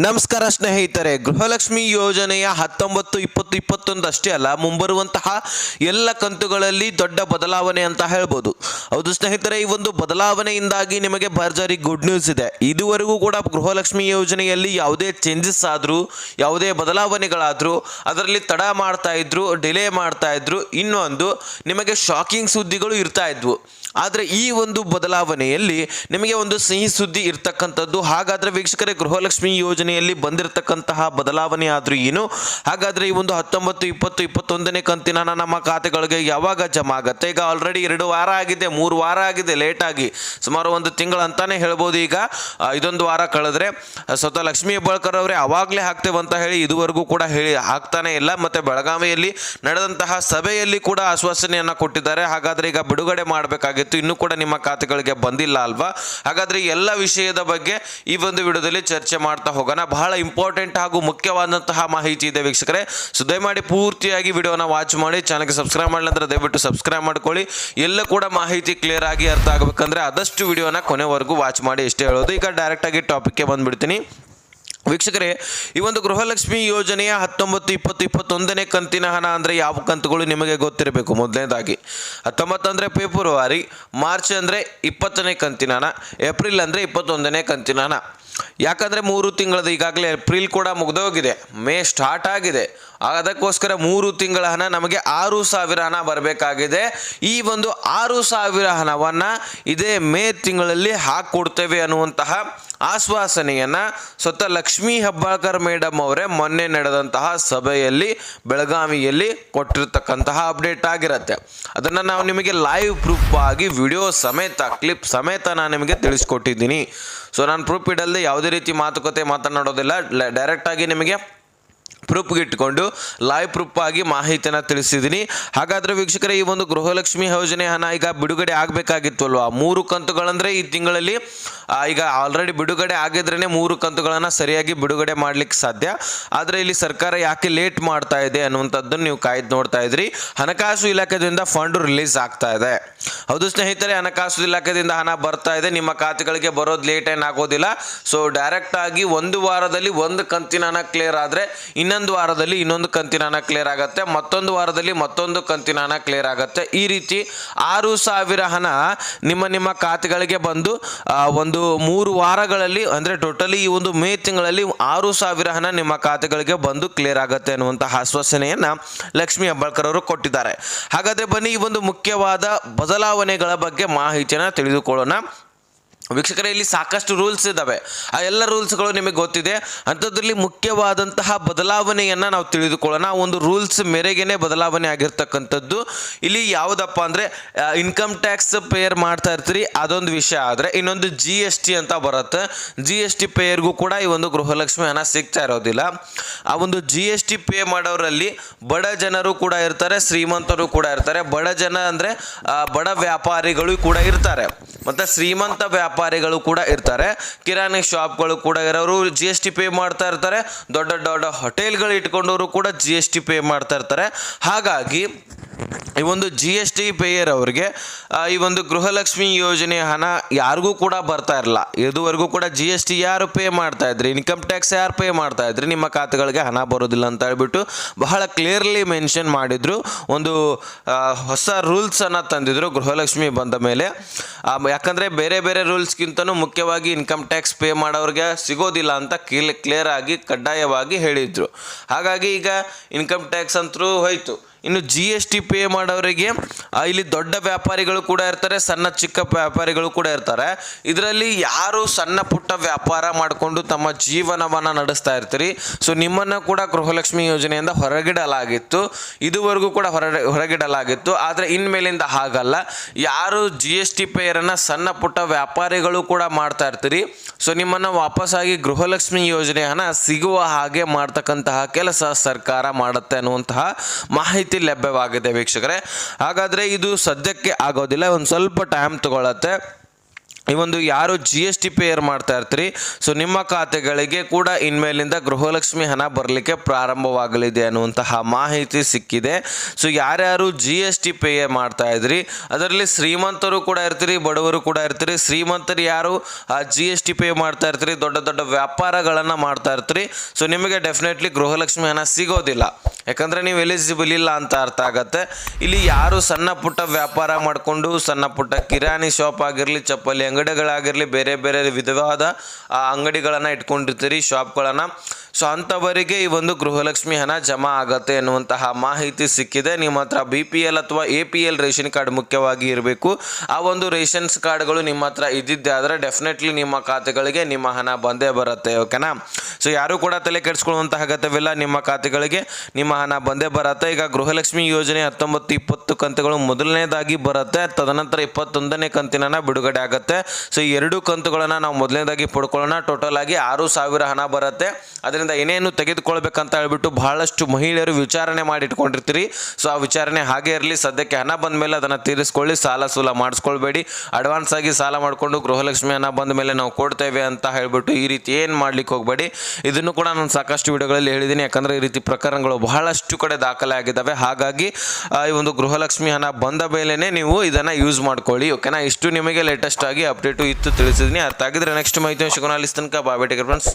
ನಮಸ್ಕಾರ ಸ್ನೇಹಿತರೆ, ಗೃಹಲಕ್ಷ್ಮಿ ಯೋಜನೆಯ 19, 20, 21 ಅಷ್ಟೇ ಅಲ್ಲ, ಮುಂಬರುವಂತಹ ಎಲ್ಲ ಕಂತುಗಳಲ್ಲಿ ದೊಡ್ಡ ಬದಲಾವಣೆ ಅಂತ ಹೇಳ್ಬೋದು. ಹೌದು ಸ್ನೇಹಿತರೆ, ಈ ಒಂದು ಬದಲಾವಣೆಯಿಂದಾಗಿ ನಿಮಗೆ ಭರ್ಜರಿ ಗುಡ್ ನ್ಯೂಸ್ ಇದೆ. ಇದುವರೆಗೂ ಕೂಡ ಗೃಹಲಕ್ಷ್ಮಿ ಯೋಜನೆಯಲ್ಲಿ ಯಾವುದೇ ಚೇಂಜಸ್ ಆದರೂ, ಯಾವುದೇ ಬದಲಾವಣೆಗಳಾದರೂ ಅದರಲ್ಲಿ ತಡ ಮಾಡ್ತಾ ಇದ್ರು, ಡಿಲೇ ಮಾಡ್ತಾ ಇದ್ರು, ಇನ್ನೊಂದು ನಿಮಗೆ ಶಾಕಿಂಗ್ ಸುದ್ದಿಗಳು ಇರ್ತಾ ಇದ್ವು. ಆದರೆ ಈ ಒಂದು ಬದಲಾವಣೆಯಲ್ಲಿ ನಿಮಗೆ ಒಂದು ಸಿಹಿ ಸುದ್ದಿ ಇರ್ತಕ್ಕಂಥದ್ದು. ಹಾಗಾದರೆ ವೀಕ್ಷಕರೇ, ಗೃಹಲಕ್ಷ್ಮಿ ಯೋಜನೆಯಲ್ಲಿ ಬಂದಿರತಕ್ಕಂತಹ ಬದಲಾವಣೆ ಆದರೂ ಏನು? ಹಾಗಾದರೆ ಈ ಒಂದು 19, 20, 21ನೇ ಕಂತಿನ ನಮ್ಮ ಖಾತೆಗಳಿಗೆ ಯಾವಾಗ ಜಮಾ ಆಗುತ್ತೆ? ಈಗ ಆಲ್ರೆಡಿ 2 ವಾರ ಆಗಿದೆ, 3 ವಾರ ಆಗಿದೆ, ಲೇಟಾಗಿ ಸುಮಾರು 1 ತಿಂಗಳು ಅಂತಾನೆ ಹೇಳ್ಬೋದು. ಈಗ ಇದೊಂದು ವಾರ ಕಳೆದ್ರೆ ಸ್ವತಃ ಲಕ್ಷ್ಮೀ ಹೆಬ್ಬಾಳ್ಕರ್ ಅವರೇ ಅವಾಗಲೇ ಹಾಕ್ತೇವೆ ಅಂತ ಹೇಳಿ ಇದುವರೆಗೂ ಕೂಡ ಹೇಳಿ ಹಾಕ್ತಾನೆ ಇಲ್ಲ. ಮತ್ತು ಬೆಳಗಾವಿಯಲ್ಲಿ ನಡೆದಂತಹ ಸಭೆಯಲ್ಲಿ ಕೂಡ ಆಶ್ವಾಸನೆಯನ್ನು ಕೊಟ್ಟಿದ್ದಾರೆ. ಹಾಗಾದರೆ ಈಗ ಬಿಡುಗಡೆ ಮಾಡಬೇಕಾಗಿತ್ತು, ಇನ್ನೂ ಕೂಡ ನಿಮ್ಮ ಖಾತೆಗಳಿಗೆ ಬಂದಿಲ್ಲ ಅಲ್ವಾ? ಹಾಗಾದರೆ ಎಲ್ಲ ವಿಷಯದ ಬಗ್ಗೆ ಈ ಒಂದು ವಿಡಿಯೋದಲ್ಲಿ ಚರ್ಚೆ ಮಾಡ್ತಾ ಹೋಗೋಣ. ಬಹಳ ಇಂಪಾರ್ಟೆಂಟ್ ಹಾಗೂ ಮುಖ್ಯವಾದಂತಹ ಮಾಹಿತಿ ಇದೆ ವೀಕ್ಷಕರೇ. ಸೊ ದಯಮಾಡಿ ಪೂರ್ತಿಯಾಗಿ ವಿಡಿಯೋನ ವಾಚ್ ಮಾಡಿ. ಚಾನಲ್ಗೆ ಸಬ್ಸ್ಕ್ರೈಬ್ ಮಾಡಲಿ ಅಂದ್ರೆ ದಯವಿಟ್ಟು ಸಬ್ಸ್ಕ್ರೈಬ್ ಮಾಡ್ಕೊಳ್ಳಿ. ಎಲ್ಲ ಕೂಡ ಮಾಹಿತಿ ಕ್ಲಿಯರ್ ಆಗಿ ಅರ್ಥ ಆಗಬೇಕಂದ್ರೆ ಆದಷ್ಟು ವಿಡಿಯೋನ ಕೊನೆವರೆಗೂ ವಾಚ್ ಮಾಡಿ ಇಷ್ಟೇ ಹೇಳೋದು. ಈಗ ಡೈರೆಕ್ಟ್ ಆಗಿ ಟಾಪಿಕ್ಗೆ ಬಂದ್ಬಿಡ್ತೀನಿ ವೀಕ್ಷಕರೇ. ಈ ಒಂದು ಗೃಹಲಕ್ಷ್ಮಿ ಯೋಜನೆಯ 19, 20, 21ನೇ ಕಂತಿನ ಹಣ ಅಂದರೆ ಯಾವ ಕಂತುಗಳು ನಿಮಗೆ ಗೊತ್ತಿರಬೇಕು. ಮೊದಲನೇದಾಗಿ 19 ಅಂದರೆ ಫೆಬ್ರವರಿ, ಮಾರ್ಚ್ ಅಂದರೆ 20ನೇ ಕಂತಿನ ಹಣ, ಏಪ್ರಿಲ್ ಅಂದರೆ 21ನೇ ಕಂತಿನ ಹಣ. ಯಾಕಂದರೆ 3 ತಿಂಗಳದ್ದು ಈಗಾಗಲೇ ಏಪ್ರಿಲ್ ಕೂಡ ಮುಗಿದೋಗಿದೆ, ಮೇ ಸ್ಟಾರ್ಟ್ ಆಗಿದೆ. ಅದಕ್ಕೋಸ್ಕರ 3 ತಿಂಗಳ ಹಣ ನಮಗೆ 6,000 ಹಣ ಬರಬೇಕಾಗಿದೆ. ಈ ಒಂದು 6,000 ಹಣವನ್ನು ಇದೇ ಮೇ ತಿಂಗಳಲ್ಲಿ ಹಾಕಿಕೊಡ್ತೇವೆ ಅನ್ನುವಂತಹ ಆಶ್ವಾಸನೆಯನ್ನು ಸ್ವತಃ ಲಕ್ಷ್ಮೀ ಹೆಬ್ಬಾಳ್ಕರ್ ಮೇಡಮ್ ಅವರೇ ಮೊನ್ನೆ ನಡೆದಂತಹ ಸಭೆಯಲ್ಲಿ ಬೆಳಗಾವಿಯಲ್ಲಿ ಕೊಟ್ಟಿರ್ತಕ್ಕಂತಹ ಅಪ್ಡೇಟ್ ಆಗಿರುತ್ತೆ. ಅದನ್ನು ನಾವು ನಿಮಗೆ ಲೈವ್ ಪ್ರೂಫ್ ಆಗಿ ವಿಡಿಯೋ ಸಮೇತ, ಕ್ಲಿಪ್ ಸಮೇತ ನಾನು ನಿಮಗೆ ತಿಳಿಸ್ಕೊಟ್ಟಿದ್ದೀನಿ. ಸೊ ನಾನು ಪ್ರೂಫ್ ಇಡಲ್ಲದೆ ಯಾವುದೇ ರೀತಿ ಮಾತುಕತೆ ಮಾತನಾಡೋದಿಲ್ಲ. ಡೈರೆಕ್ಟಾಗಿ ನಿಮಗೆ ಪ್ರೂಫ್ಗೆ ಇಟ್ಕೊಂಡು ಲೈವ್ ಪ್ರೂಫ್ ಆಗಿ ಮಾಹಿತಿಯನ್ನು ತಿಳಿಸಿದ್ದೀನಿ. ಹಾಗಾದರೆ ವೀಕ್ಷಕರೇ, ಈ ಒಂದು ಗೃಹಲಕ್ಷ್ಮಿ ಯೋಜನೆ ಹಣ ಈಗ ಬಿಡುಗಡೆ ಆಗಬೇಕಾಗಿತ್ತು ಅಲ್ವಾ? 3 ಕಂತುಗಳಂದರೆ ಈ ತಿಂಗಳಲ್ಲಿ ಈಗ ಆಲ್ರೆಡಿ ಬಿಡುಗಡೆ ಆಗಿದ್ರೇ 3 ಕಂತುಗಳನ್ನು ಸರಿಯಾಗಿ ಬಿಡುಗಡೆ ಮಾಡಲಿಕ್ಕೆ ಸಾಧ್ಯ. ಆದರೆ ಇಲ್ಲಿ ಸರ್ಕಾರ ಯಾಕೆ ಲೇಟ್ ಮಾಡ್ತಾ ಇದೆ ಅನ್ನುವಂಥದ್ದನ್ನು ನೀವು ಕಾಯ್ದು ನೋಡ್ತಾ ಇದ್ರಿ. ಹಣಕಾಸು ಇಲಾಖೆಯಿಂದ ಫಂಡ್ ರಿಲೀಸ್ ಆಗ್ತಾ ಇದೆ. ಹೌದು ಸ್ನೇಹಿತರೆ, ಹಣಕಾಸು ಇಲಾಖೆಯಿಂದ ಹಣ ಬರ್ತಾ ಇದೆ. ನಿಮ್ಮ ಖಾತೆಗಳಿಗೆ ಬರೋದು ಲೇಟ್ ಏನಾಗೋದಿಲ್ಲ. ಸೊ ಡೈರೆಕ್ಟಾಗಿ 1 ವಾರದಲ್ಲಿ 1 ಕಂತಿನ ಹಣ ಕ್ಲಿಯರ್ ಆದರೆ ಇನ್ನೊಂದು ವಾರದಲ್ಲಿ ಇನ್ನೊಂದು ಕಂತಿನ ಹಣ ಕ್ಲಿಯರ್ ಆಗುತ್ತೆ, ಮತ್ತೊಂದು ವಾರದಲ್ಲಿ ಮತ್ತೊಂದು ಕಂತಿನ ಹಣ ಕ್ಲಿಯರ್ ಆಗುತ್ತೆ. ಈ ರೀತಿ 6,000 ಹಣ ನಿಮ್ಮ ಖಾತೆಗಳಿಗೆ ಬಂದು ಒಂದು 3 ವಾರಗಳಲ್ಲಿ, ಅಂದರೆ ಟೋಟಲಿ ಈ ಒಂದು ಮೇ ತಿಂಗಳಲ್ಲಿ 6,000 ಹಣ ನಿಮ್ಮ ಖಾತೆಗಳಿಗೆ ಬಂದು ಕ್ಲಿಯರ್ ಆಗುತ್ತೆ ಅನ್ನುವಂತಹ ಆಶ್ವಾಸನೆಯನ್ನು ಲಕ್ಷ್ಮೀ ಹೆಬ್ಬಾಳ್ಕರ್ ಅವರು ಕೊಟ್ಟಿದ್ದಾರೆ. ಹಾಗಾದರೆ ಬನ್ನಿ ಈ ಒಂದು ಮುಖ್ಯವಾದ ಬದಲಾವಣೆಗಳ ಬಗ್ಗೆ ಮಾಹಿತಿಯನ್ನು ತಿಳಿದುಕೊಳ್ಳೋಣ. ವೀಕ್ಷಕರೇ, ಇಲ್ಲಿ ಸಾಕಷ್ಟು ರೂಲ್ಸ್ ಇದ್ದಾವೆ. ಆ ಎಲ್ಲ ರೂಲ್ಸ್ಗಳು ನಿಮಗೆ ಗೊತ್ತಿದೆ. ಅಂಥದ್ರಲ್ಲಿ ಮುಖ್ಯವಾದಂತಹ ಬದಲಾವಣೆಯನ್ನು ನಾವು ತಿಳಿದುಕೊಳ್ಳೋಣ. ಒಂದು ರೂಲ್ಸ್ ಮೇರೆಗೇ ಬದಲಾವಣೆ ಆಗಿರ್ತಕ್ಕಂಥದ್ದು. ಇಲ್ಲಿ ಯಾವುದಪ್ಪ ಅಂದರೆ ಇನ್ಕಮ್ ಟ್ಯಾಕ್ಸ್ ಪೇಯರ್ ಮಾಡ್ತಾ ಇರ್ತೀರಿ, ಅದೊಂದು ವಿಷಯ. ಆದರೆ ಇನ್ನೊಂದು GST ಅಂತ ಬರುತ್ತೆ. GST ಪೇಯರ್ಗೂ ಕೂಡ ಈ ಒಂದು ಗೃಹಲಕ್ಷ್ಮಿ ಹಣ ಸಿಗ್ತಾ ಇರೋದಿಲ್ಲ. ಆ ಒಂದು GST ಪೇ ಮಾಡೋರಲ್ಲಿ ಬಡ ಜನರು ಕೂಡ ಇರ್ತಾರೆ, ಶ್ರೀಮಂತರು ಕೂಡ ಇರ್ತಾರೆ. ಬಡ ಜನ ಅಂದರೆ ಬಡ ವ್ಯಾಪಾರಿಗಳು ಕೂಡ ಇರ್ತಾರೆ, ಮತ್ತು ಶ್ರೀಮಂತ ವ್ಯಾಪಾರಿಗಳು ಕೂಡ ಇರ್ತಾರೆ. ಕಿರಾಣಿ ಶಾಪ್ಗಳು ಕೂಡ ಇರೋರು GST ಪೇ ಮಾಡ್ತಾ ಇರ್ತಾರೆ. ದೊಡ್ಡ ದೊಡ್ಡ ಹೋಟೆಲ್ಗಳು ಇಟ್ಕೊಂಡವರು ಕೂಡ GST ಪೇ ಮಾಡ್ತಾ ಇರ್ತಾರೆ. ಹಾಗಾಗಿ ಈ ಒಂದು GST ಪೇಯರ್ ಅವರಿಗೆ ಈ ಒಂದು ಗೃಹಲಕ್ಷ್ಮಿ ಯೋಜನೆಯ ಹಣ ಯಾರಿಗೂ ಕೂಡ ಬರ್ತಾ ಇರಲ್ಲ. ಇದುವರೆಗೂ ಕೂಡ GST ಯಾರು ಪೇ ಮಾಡ್ತಾ ಇದ್ರಿ, ಇನ್ಕಮ್ ಟ್ಯಾಕ್ಸ್ ಯಾರು ಪೇ ಮಾಡ್ತಾ ಇದ್ರಿ, ನಿಮ್ಮ ಖಾತೆಗಳಿಗೆ ಹಣ ಬರೋದಿಲ್ಲ ಅಂತ ಹೇಳ್ಬಿಟ್ಟು ಬಹಳ ಕ್ಲಿಯರ್ಲಿ ಮೆನ್ಷನ್ ಮಾಡಿದ್ರು. ಒಂದು ಹೊಸ ರೂಲ್ಸನ್ನು ತಂದಿದ್ರು ಗೃಹಲಕ್ಷ್ಮಿ ಬಂದ ಮೇಲೆ. ಯಾಕಂದರೆ ಬೇರೆ ಬೇರೆ ರೂಲ್ಸ್ಗಿಂತನೂ ಮುಖ್ಯವಾಗಿ ಇನ್ಕಮ್ ಟ್ಯಾಕ್ಸ್ ಪೇ ಮಾಡೋರಿಗೆ ಸಿಗೋದಿಲ್ಲ ಅಂತ ಕ್ಲಿಯರ್ ಆಗಿ ಕಡ್ಡಾಯವಾಗಿ ಹೇಳಿದರು. ಹಾಗಾಗಿ ಈಗ ಇನ್ಕಮ್ ಟ್ಯಾಕ್ಸ್ ಅಂತೂ ಹೋಯಿತು. ಇನ್ನು GST ಪೇ ಮಾಡೋರಿಗೆ ಇಲ್ಲಿ ದೊಡ್ಡ ವ್ಯಾಪಾರಿಗಳು ಕೂಡ ಇರ್ತಾರೆ, ಸಣ್ಣ ಚಿಕ್ಕ ವ್ಯಾಪಾರಿಗಳು ಕೂಡ ಇರ್ತಾರೆ. ಇದರಲ್ಲಿ ಯಾರು ಸಣ್ಣ ಪುಟ್ಟ ವ್ಯಾಪಾರ ಮಾಡಿಕೊಂಡು ತಮ್ಮ ಜೀವನವನ್ನು ನಡೆಸ್ತಾ ಇರ್ತೀರಿ, ಸೊ ನಿಮ್ಮನ್ನು ಕೂಡ ಗೃಹಲಕ್ಷ್ಮಿ ಯೋಜನೆಯಿಂದ ಹೊರಗಿಡಲಾಗಿತ್ತು. ಇದುವರೆಗೂ ಕೂಡ ಹೊರಗಿಡಲಾಗಿತ್ತು. ಆದರೆ ಇನ್ಮೇಲಿಂದ ಹಾಗಲ್ಲ. ಯಾರು GST ಪೇಯರನ್ನು ಸಣ್ಣ ಪುಟ್ಟ ವ್ಯಾಪಾರಿಗಳು ಕೂಡ ಮಾಡ್ತಾ ಇರ್ತೀರಿ, ಸೊ ನಿಮ್ಮನ್ನು ವಾಪಸ್ಸಾಗಿ ಗೃಹಲಕ್ಷ್ಮಿ ಯೋಜನೆ ಹಣ ಸಿಗುವ ಹಾಗೆ ಮಾಡ್ತಕ್ಕಂತಹ ಕೆಲಸ ಸರ್ಕಾರ ಮಾಡುತ್ತೆ ಅನ್ನುವಂತಹ ಮಾಹಿತಿ ಲಭ್ಯವಾಗಿದೆ ವೀಕ್ಷಕರೇ. ಹಾಗಾದರೆ ಇದು ಸದ್ಯಕ್ಕೆ ಆಗೋದಿಲ್ಲ, ಒಂದು ಸ್ವಲ್ಪ ಟೈಮ್ ತಗೊಳತ್ತೆ. ಈ ಒಂದು ಯಾರು ಜಿ ಎಸ್ ಟಿ ಪೇಯರ್ ಮಾಡ್ತಾ ಇರ್ತೀರಿ, ಸೊ ನಿಮ್ಮ ಖಾತೆಗಳಿಗೆ ಕೂಡ ಇನ್ಮೇಲಿಂದ ಗೃಹಲಕ್ಷ್ಮಿ ಹಣ ಬರಲಿಕ್ಕೆ ಪ್ರಾರಂಭವಾಗಲಿದೆ ಅನ್ನುವಂತಹ ಮಾಹಿತಿ ಸಿಕ್ಕಿದೆ. ಸೊ ಯಾರ್ಯಾರು ಜಿ ಎಸ್ ಟಿ ಪೇ ಮಾಡ್ತಾ ಇದ್ರಿ, ಅದರಲ್ಲಿ ಶ್ರೀಮಂತರು ಕೂಡ ಇರ್ತೀರಿ, ಬಡವರು ಕೂಡ ಇರ್ತೀರಿ. ಶ್ರೀಮಂತರು ಯಾರು ಜಿ ಎಸ್ ಟಿ ಪೇ ಮಾಡ್ತಾ ಇರ್ತೀರಿ, ದೊಡ್ಡ ದೊಡ್ಡ ವ್ಯಾಪಾರಗಳನ್ನು ಮಾಡ್ತಾ ಇರ್ತೀರಿ, ಸೊ ನಿಮಗೆ ಡೆಫಿನೆಟ್ಲಿ ಗೃಹಲಕ್ಷ್ಮಿ ಹಣ ಸಿಗೋದಿಲ್ಲ, ಯಾಕಂದರೆ ನೀವು ಎಲಿಜಿಬಲ್ ಇಲ್ಲ ಅಂತ ಅರ್ಥ ಆಗತ್ತೆ. ಇಲ್ಲಿ ಯಾರು ಸಣ್ಣ ಪುಟ್ಟ ವ್ಯಾಪಾರ ಮಾಡಿಕೊಂಡು ಸಣ್ಣ ಪುಟ್ಟ ಕಿರಾಣಿ ಶಾಪ್ ಆಗಿರಲಿ, ಚಪ್ಪಲಿ ಅಂಗಡಿಗಳಾಗಿರಲಿ, ಬೇರೆ ಬೇರೆ ವಿಧವಾದ ಅಂಗಡಿಗಳನ್ನು ಇಟ್ಕೊಂಡಿರ್ತೀರಿ, ಶಾಪ್ಗಳನ್ನು, ಸೊ ಅಂಥವರಿಗೆ ಈ ಒಂದು ಗೃಹಲಕ್ಷ್ಮಿ ಹಣ ಜಮಾ ಆಗತ್ತೆ ಎನ್ನುವಂತಹ ಮಾಹಿತಿ ಸಿಕ್ಕಿದೆ. ನಿಮ್ಮ ಹತ್ರ ಬಿ ಪಿ ಎಲ್ ಅಥವಾ A P L ration card ಮುಖ್ಯವಾಗಿ ಇರಬೇಕು. ಆ ಒಂದು ರೇಷನ್ಸ್ ಕಾರ್ಡ್ಗಳು ನಿಮ್ಮ ಹತ್ರ ಇದ್ದಿದ್ದೆ ಆದರೆ ಡೆಫಿನೆಟ್ಲಿ ನಿಮ್ಮ ಖಾತೆಗಳಿಗೆ ನಿಮ್ಮ ಹಣ ಬಂದೇ ಬರುತ್ತೆ. ಓಕೆನಾ? ಸೊ ಯಾರು ಕೂಡ ತಲೆ ಕೆಡಿಸ್ಕೊಳ್ಳುವಂತಹ ಅಗತ್ಯವಿಲ್ಲ, ನಿಮ್ಮ ಖಾತೆಗಳಿಗೆ ನಿಮ್ಮ ಹಣ ಬಂದೇ ಬರುತ್ತೆ. ಈಗ ಗೃಹಲಕ್ಷ್ಮಿ ಯೋಜನೆ 19-20 ಕಂತುಗಳು ಮೊದಲನೇದಾಗಿ ಬರುತ್ತೆ, ತದನಂತರ 21ನೇ ಕಂತಿನ ಬಿಡುಗಡೆ ಆಗುತ್ತೆ. ಸೊ ಈ 2 ಕಂತುಗಳನ್ನು ನಾವು ಮೊದಲನೇದಾಗಿ ಪಡ್ಕೊಳ್ಳೋಣ. ಟೋಟಲ್ ಆಗಿ 6,000 ಹಣ ಬರುತ್ತೆ. ಅದರಿಂದ ಏನೇನು ತೆಗೆದುಕೊಳ್ಬೇಕಂತ ಹೇಳ್ಬಿಟ್ಟು ಬಹಳಷ್ಟು ಮಹಿಳೆಯರು ವಿಚಾರಣೆ ಮಾಡಿ ಇಟ್ಕೊಂಡಿರ್ತೀರಿ. ಸೊ ಆ ವಿಚಾರಣೆ ಹಾಗೆ ಇರಲಿ. ಸದ್ಯಕ್ಕೆ ಹಣ ಬಂದ ಮೇಲೆ ಅದನ್ನು ತೀರಿಸ್ಕೊಳ್ಳಿ, ಸಾಲ ಸೂಲ ಮಾಡಿಸ್ಕೊಳ್ಬೇಡಿ. ಅಡ್ವಾನ್ಸ್ ಆಗಿ ಸಾಲ ಮಾಡಿಕೊಂಡು ಗೃಹಲಕ್ಷ್ಮಿ ಹಣ ಬಂದ ಮೇಲೆ ನಾವು ಕೊಡ್ತೇವೆ ಅಂತ ಹೇಳ್ಬಿಟ್ಟು ಈ ರೀತಿ ಏನು ಮಾಡ್ಲಿಕ್ಕೆ ಹೋಗಬೇಡಿ. ಇದನ್ನು ಕೂಡ ನಾನು ಸಾಕಷ್ಟು ವಿಡಿಯೋಗಳಲ್ಲಿ ಹೇಳಿದ್ದೀನಿ, ಯಾಕಂದರೆ ಈ ರೀತಿ ಪ್ರಕರಣಗಳು ಬಹಳಷ್ಟು ಕಡೆ ದಾಖಲೆ ಆಗಿದ್ದಾವೆ. ಹಾಗಾಗಿ ಈ ಒಂದು ಗೃಹಲಕ್ಷ್ಮಿ ಹಣ ಬಂದ ಮೇಲೇ ನೀವು ಇದನ್ನು ಯೂಸ್ ಮಾಡ್ಕೊಳ್ಳಿ. ಓಕೆನಾ? ಇಷ್ಟು ನಿಮಗೆ ಲೇಟೆಸ್ಟ್ ಆಗಿ ಅಪ್ಡೇಟು ಇತ್ತು ತಿಳಿಸಿದ್ದೀನಿ. ಅರ್ಥ ಆಗಿದ್ರೆ ನೆಕ್ಸ್ಟ್ ಮಾಹಿತಿ ಸಿಗೋಣ. ಅಲ್ಲಿ ತನಕ ಬಾಯ್, ಫ್ರೆಂಡ್ಸ್.